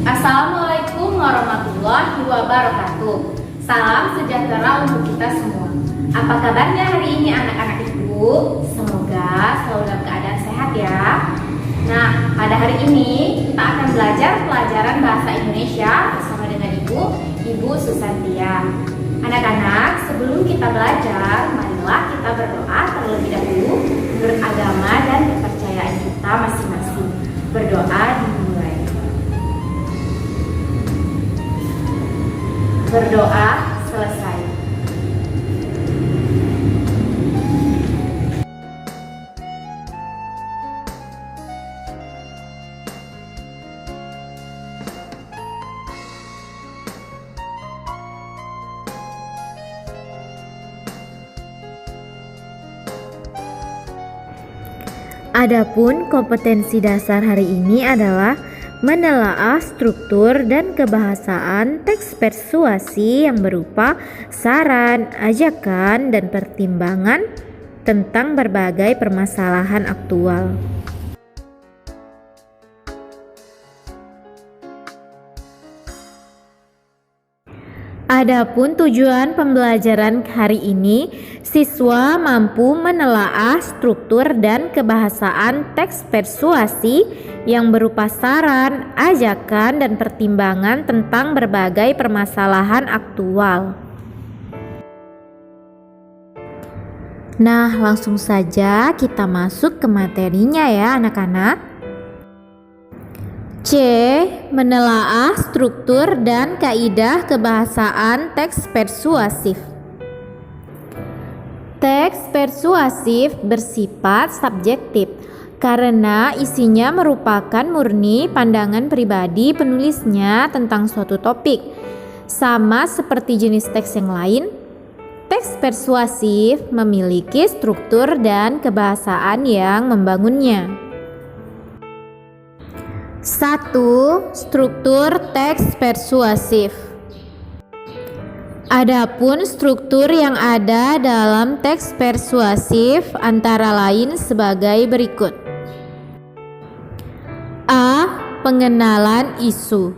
Assalamualaikum warahmatullahi wabarakatuh. Salam sejahtera untuk kita semua. Apa kabarnya hari ini anak-anak ibu? Semoga selalu dalam keadaan sehat ya. Nah, pada hari ini kita akan belajar pelajaran bahasa Indonesia bersama dengan Ibu Susantia. Anak-anak, sebelum kita belajar, marilah kita berdoa terlebih dahulu menurut agama dan kepercayaan kita masing-masing. Berdoa dimulai. Berdoa selesai. Adapun kompetensi dasar hari ini adalah menelaah struktur dan kebahasaan teks persuasi yang berupa saran, ajakan, dan pertimbangan tentang berbagai permasalahan aktual. Adapun tujuan pembelajaran hari ini, siswa mampu menelaah struktur dan kebahasaan teks persuasi yang berupa saran, ajakan, dan pertimbangan tentang berbagai permasalahan aktual. Nah, langsung saja kita masuk ke materinya ya anak-anak. C. Menelaah struktur dan kaidah kebahasaan teks persuasif. Teks persuasif bersifat subjektif karena isinya merupakan murni pandangan pribadi penulisnya tentang suatu topik. Sama seperti jenis teks yang lain, teks persuasif memiliki struktur dan kebahasaan yang membangunnya. 1. Struktur teks persuasif. Adapun struktur yang ada dalam teks persuasif antara lain sebagai berikut. A. Pengenalan isu.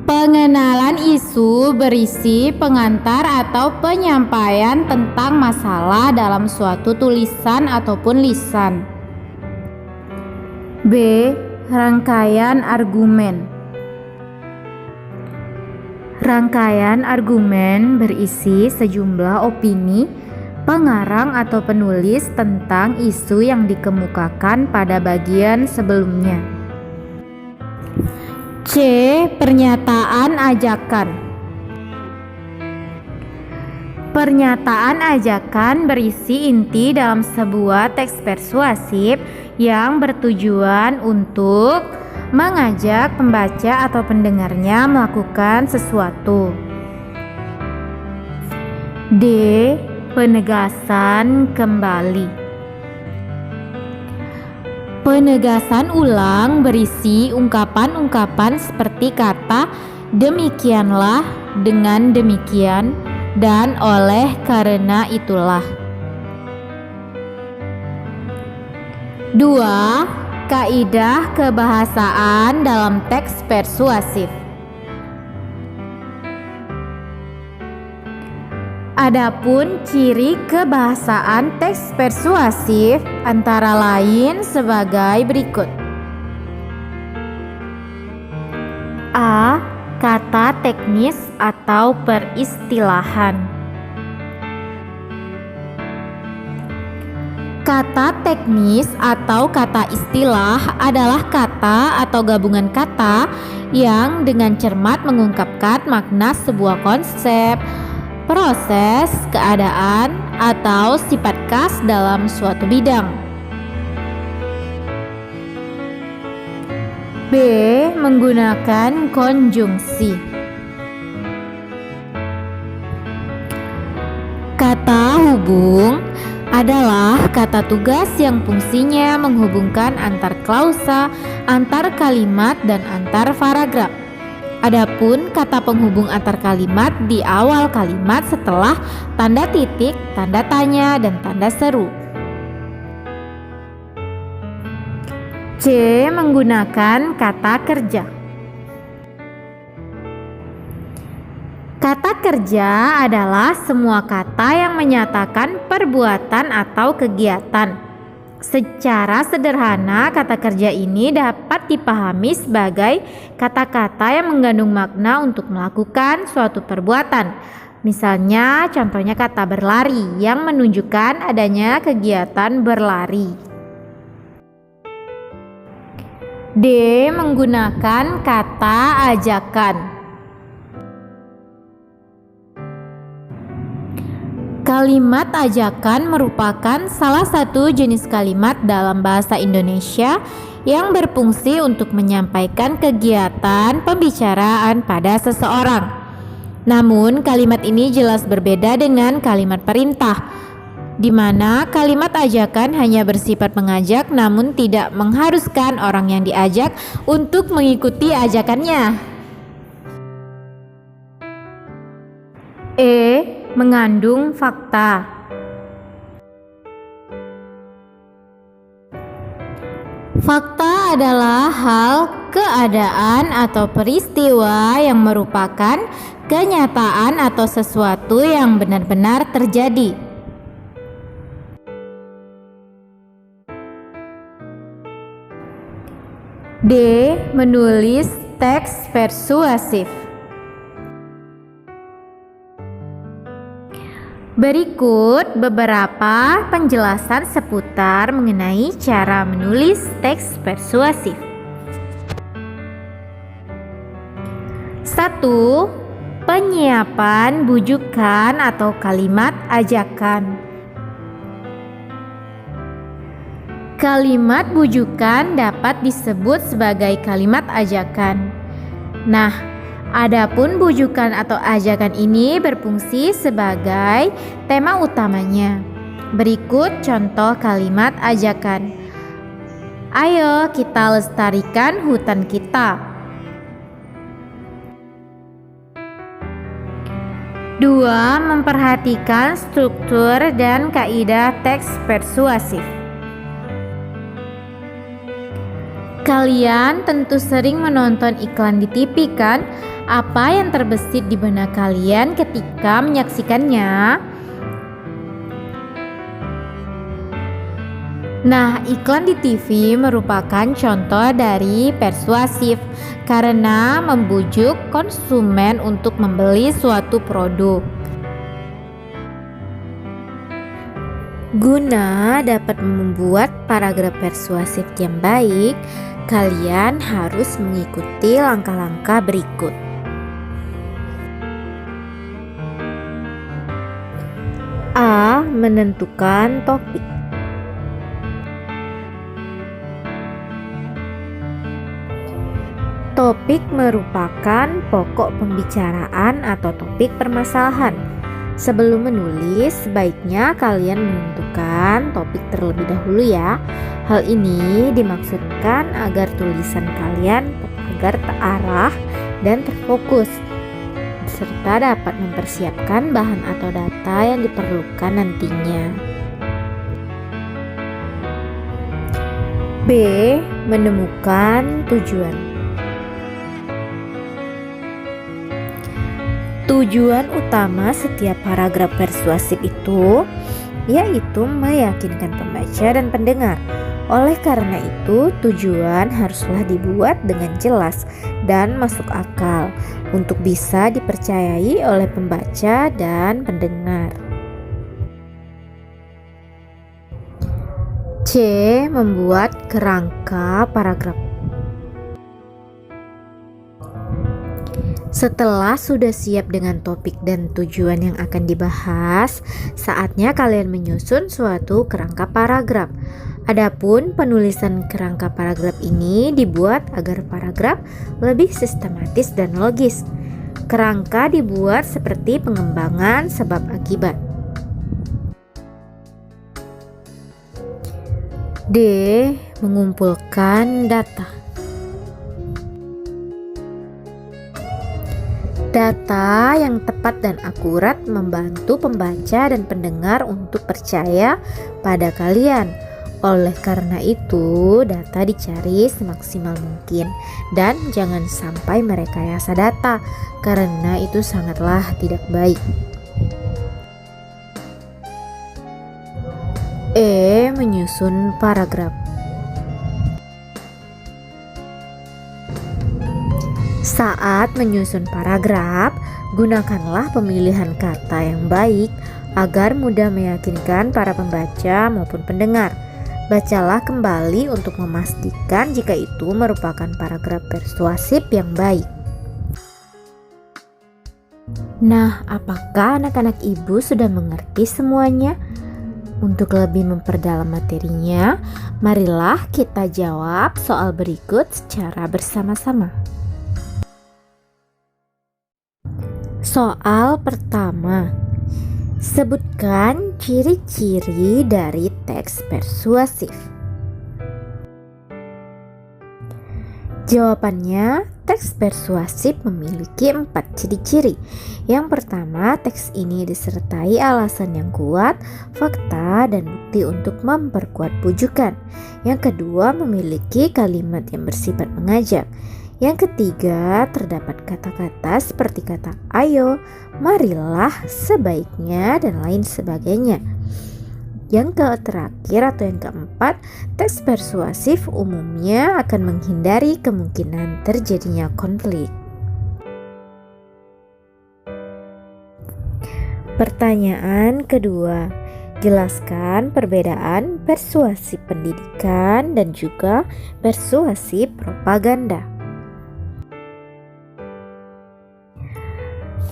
Pengenalan isu berisi pengantar atau penyampaian tentang masalah dalam suatu tulisan ataupun lisan. B. Rangkaian argumen. Rangkaian argumen berisi sejumlah opini pengarang atau penulis tentang isu yang dikemukakan pada bagian sebelumnya. C. Pernyataan ajakan. Pernyataan ajakan berisi inti dalam sebuah teks persuasif yang bertujuan untuk mengajak pembaca atau pendengarnya melakukan sesuatu. D. Penegasan kembali. Penegasan ulang berisi ungkapan-ungkapan seperti kata demikianlah, dengan demikian, dan oleh karena itulah. 2. Kaidah kebahasaan dalam teks persuasif. Adapun ciri kebahasaan teks persuasif antara lain sebagai berikut. A. Kata teknis atau peristilahan. Kata teknis atau kata istilah adalah kata atau gabungan kata yang dengan cermat mengungkapkan makna sebuah konsep, proses, keadaan, atau sifat khas dalam suatu bidang. B. Menggunakan konjungsi. Kata hubung adalah kata tugas yang fungsinya menghubungkan antar klausa, antar kalimat, dan antar paragraf. Adapun kata penghubung antar kalimat di awal kalimat setelah tanda titik, tanda tanya, dan tanda seru. C. Menggunakan kata kerja. Kata kerja adalah semua kata yang menyatakan perbuatan atau kegiatan. Secara sederhana, kata kerja ini dapat dipahami sebagai kata-kata yang mengandung makna untuk melakukan suatu perbuatan. Misalnya, contohnya kata berlari yang menunjukkan adanya kegiatan berlari. D. Menggunakan kata ajakan. Kalimat ajakan merupakan salah satu jenis kalimat dalam bahasa Indonesia yang berfungsi untuk menyampaikan kegiatan pembicaraan pada seseorang. Namun, kalimat ini jelas berbeda dengan kalimat perintah, di mana kalimat ajakan hanya bersifat mengajak namun tidak mengharuskan orang yang diajak untuk mengikuti ajakannya. Mengandung fakta. Fakta adalah hal, keadaan, atau peristiwa yang merupakan kenyataan atau sesuatu yang benar-benar terjadi. D. Menulis teks persuasif. Berikut beberapa penjelasan seputar mengenai cara menulis teks persuasif. 1. Penyiapan bujukan atau kalimat ajakan. Kalimat bujukan dapat disebut sebagai kalimat ajakan. Nah, adapun bujukan atau ajakan ini berfungsi sebagai tema utamanya. Berikut contoh kalimat ajakan. Ayo kita lestarikan hutan kita. 2. Memperhatikan struktur dan kaidah teks persuasif. Kalian tentu sering menonton iklan di TV kan? Apa yang terbesit di benak kalian ketika menyaksikannya? Nah, iklan di TV merupakan contoh dari persuasif karena membujuk konsumen untuk membeli suatu produk. Guna dapat membuat paragraf persuasif yang baik, kalian harus mengikuti langkah-langkah berikut. A. Menentukan topik. Topik merupakan pokok pembicaraan atau topik permasalahan. Sebelum menulis, sebaiknya kalian menentukan topik terlebih dahulu ya. Hal ini dimaksudkan agar tulisan kalian terarah dan terfokus, serta dapat mempersiapkan bahan atau data yang diperlukan nantinya. B. Menemukan tujuan. Tujuan utama setiap paragraf persuasif itu yaitu meyakinkan pembaca dan pendengar. Oleh karena itu, tujuan haruslah dibuat dengan jelas dan masuk akal untuk bisa dipercayai oleh pembaca dan pendengar. C. Membuat kerangka paragraf. Setelah sudah siap dengan topik dan tujuan yang akan dibahas, saatnya kalian menyusun suatu kerangka paragraf. Adapun penulisan kerangka paragraf ini dibuat agar paragraf lebih sistematis dan logis. Kerangka dibuat seperti pengembangan sebab akibat. D. Mengumpulkan data. Data yang tepat dan akurat membantu pembaca dan pendengar untuk percaya pada kalian. Oleh karena itu, data dicari semaksimal mungkin dan jangan sampai merekayasa data karena itu sangatlah tidak baik. Menyusun paragraf. Saat menyusun paragraf, gunakanlah pemilihan kata yang baik agar mudah meyakinkan para pembaca maupun pendengar. Bacalah kembali untuk memastikan jika itu merupakan paragraf persuasif yang baik. Nah, apakah anak-anak ibu sudah mengerti semuanya? Untuk lebih memperdalam materinya, marilah kita jawab soal berikut secara bersama-sama. Soal pertama, sebutkan ciri-ciri dari teks persuasif. Jawabannya, teks persuasif memiliki 4 ciri-ciri. Yang pertama, teks ini disertai alasan yang kuat, fakta, dan bukti untuk memperkuat bujukan. Yang kedua, memiliki kalimat yang bersifat mengajak. Yang ketiga, terdapat kata-kata seperti kata ayo, marilah, sebaiknya, dan lain sebagainya. Yang terakhir atau yang keempat, teks persuasif umumnya akan menghindari kemungkinan terjadinya konflik. Pertanyaan kedua, jelaskan perbedaan persuasif pendidikan dan juga persuasif propaganda.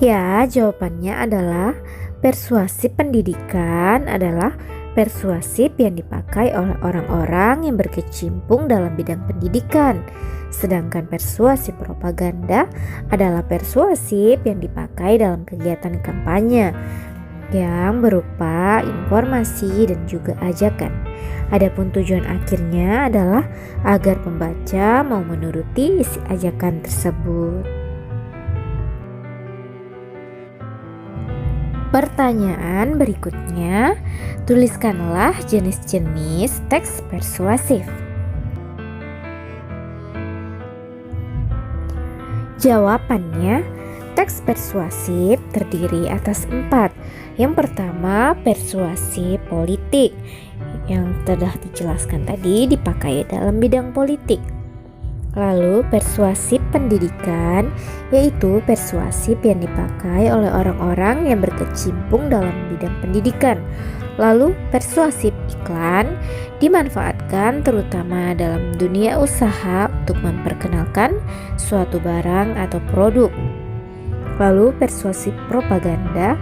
Ya, jawabannya adalah persuasif pendidikan adalah persuasif yang dipakai oleh orang-orang yang berkecimpung dalam bidang pendidikan. Sedangkan persuasif propaganda adalah persuasif yang dipakai dalam kegiatan kampanye yang berupa informasi dan juga ajakan. Adapun tujuan akhirnya adalah agar pembaca mau menuruti isi ajakan tersebut. Pertanyaan berikutnya, tuliskanlah jenis-jenis teks persuasif. Jawabannya, teks persuasif terdiri atas 4. Yang pertama, persuasif politik. Yang telah dijelaskan tadi dipakai dalam bidang politik. Lalu persuasif pendidikan, yaitu persuasif yang dipakai oleh orang-orang yang berkecimpung dalam bidang pendidikan. Lalu persuasif iklan dimanfaatkan terutama dalam dunia usaha untuk memperkenalkan suatu barang atau produk. Lalu persuasif propaganda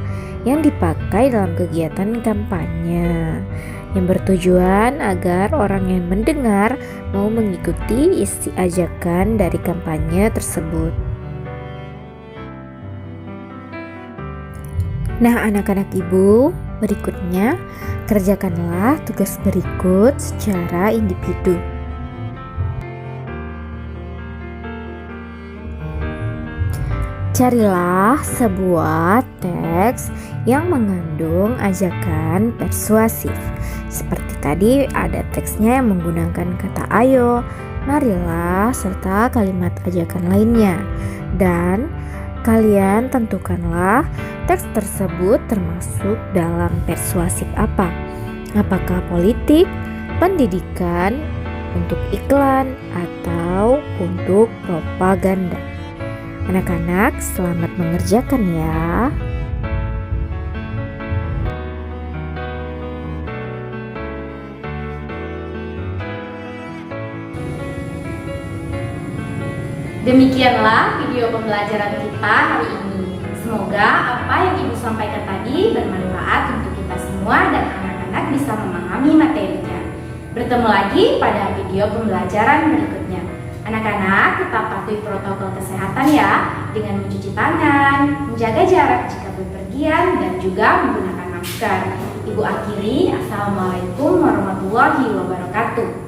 yang dipakai dalam kegiatan kampanye yang bertujuan agar orang yang mendengar mau mengikuti isi ajakan dari kampanye tersebut. Nah, anak-anak ibu, berikutnya kerjakanlah tugas berikut secara individu. Carilah sebuah teks yang mengandung ajakan persuasif. Seperti tadi ada teksnya yang menggunakan kata ayo, marilah, serta kalimat ajakan lainnya. Dan kalian tentukanlah teks tersebut termasuk dalam persuasif apa. Apakah politik, pendidikan, untuk iklan, atau untuk propaganda. Anak-anak, selamat mengerjakan ya. Demikianlah video pembelajaran kita hari ini. Semoga apa yang Ibu sampaikan tadi bermanfaat untuk kita semua dan anak-anak bisa memahami materinya. Bertemu lagi pada video pembelajaran berikutnya. Anak-anak tetap patuhi protokol kesehatan ya, dengan mencuci tangan, menjaga jarak jika bepergian, dan juga menggunakan masker. Ibu akhiri, Assalamualaikum warahmatullahi wabarakatuh.